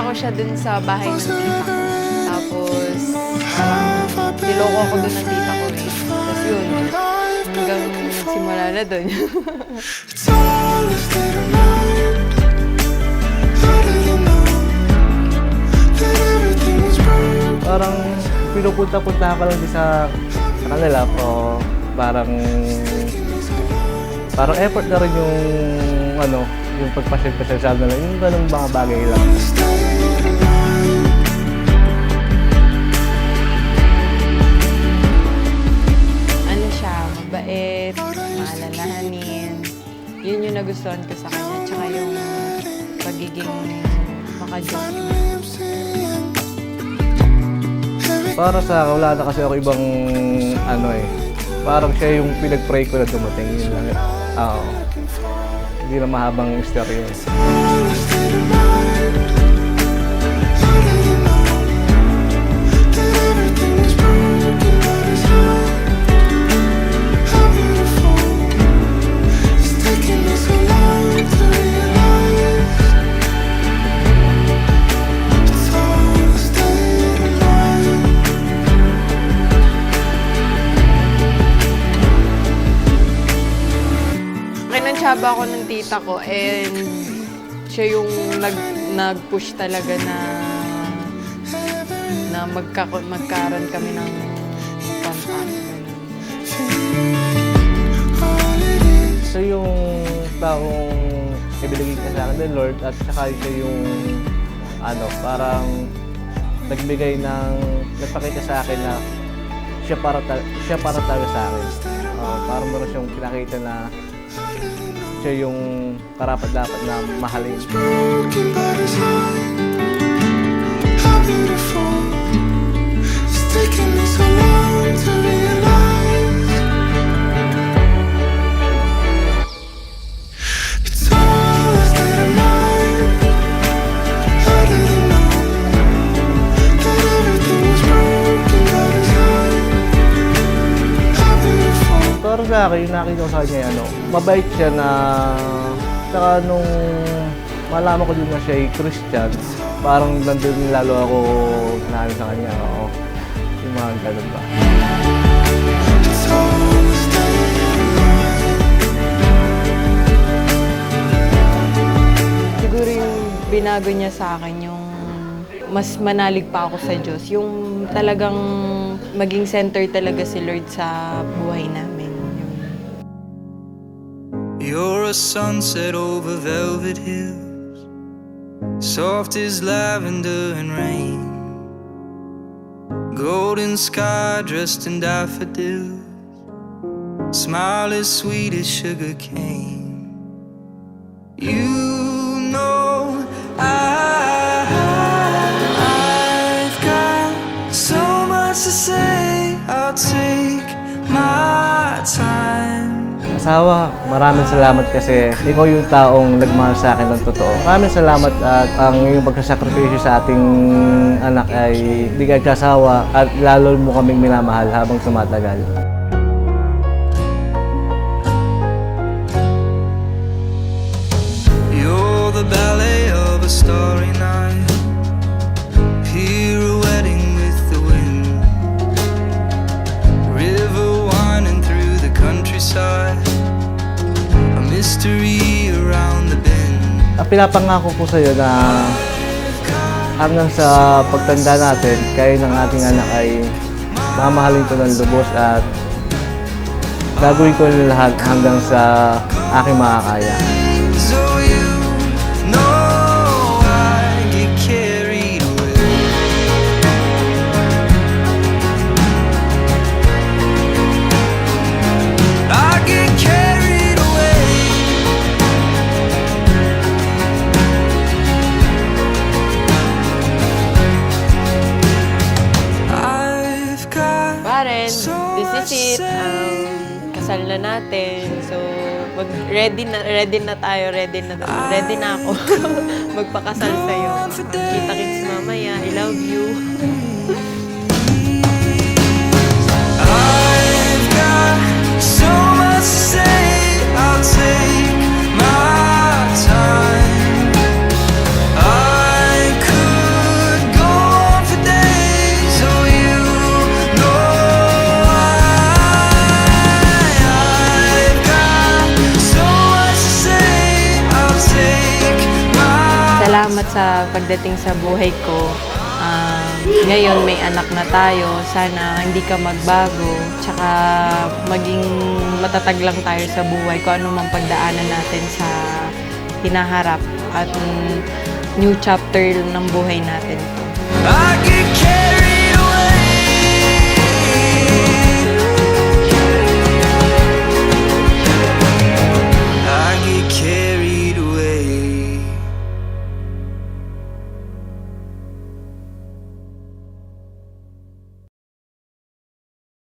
ko siya dun sa bahay ng tita ko. Tapos, niloko ako dun ng tita ko eh. Tapos yun, hanggang simula na dun. Parang pinupunta-punta ka lang din sa kanila o parang effort na rin yung yung pagpasyal-pasyal sa nila, yung ganung mga bagay lang. Ano siya, mabait, maalalahanin. Yun yung nagustuhan ko sa kanya. Tsaka yung pagiging maka-joke. Para sa wala na kasi ako ibang parang siya yung pinag-pray ko na dumating. Yun lang. Oo. Hindi na mahabang istorya yun. Kinansyaba ako ng tita ko and siya yung nag-push talaga na magkaroon kami ng contact. Siya yung taong ibinigay ka sa akin ng Lord at saka siya yung parang nagpakita sa akin na siya para talaga sa akin. Parang meron siyang pinakita na siya yung karapat-dapat na mahalin. Para sa akin, yung nakita ko sa kanya, mabait siya na, saka nung malaman ko din na siya ay Christian, parang nandun lalo ako sa kanya, yung mga ganun ba. Siguro yung binago niya sa akin, yung mas manalig pa ako sa Diyos, yung talagang maging center talaga si Lord sa buhay namin. You're a sunset over velvet hills, soft as lavender and rain, golden sky dressed in daffodils, smile as sweet as sugar cane. You know I've got so much to say, I'll take my time. Asawa, maraming salamat kasi ikaw yung taong nagmahal sa akin ng totoo. Maraming salamat at ang iyong pagsasakripisyo sa ating anak ay hindi ka nagsasawa at lalo mo kaming minamahal habang tumatagal. You're the ballet of a starry night, pirouetting with the wind, river winding through the countryside, a mystery around the bend. Pinapangako ko sa iyo na hanggang sa pagtanda natin, kayo ng ating anak ay mamahalin ko ng lubos at gagawin ko ng lahat hanggang sa aking makakaya. So you know I get carried away. I get carried away. I've got Paren, this is it. Kasal na natin. So, ready na tayo. Ready na ako. Magpakasal sa'yo. Kita-kits mamaya. I love you. I've got so much to say, I'll take my time. I could salamat sa pagdating sa buhay ko. Ngayon may anak na tayo, sana hindi ka magbago, tsaka maging matatag lang tayo sa buhay kung ano mang pagdaanan natin sa hinaharap at new chapter ng buhay natin. I get carried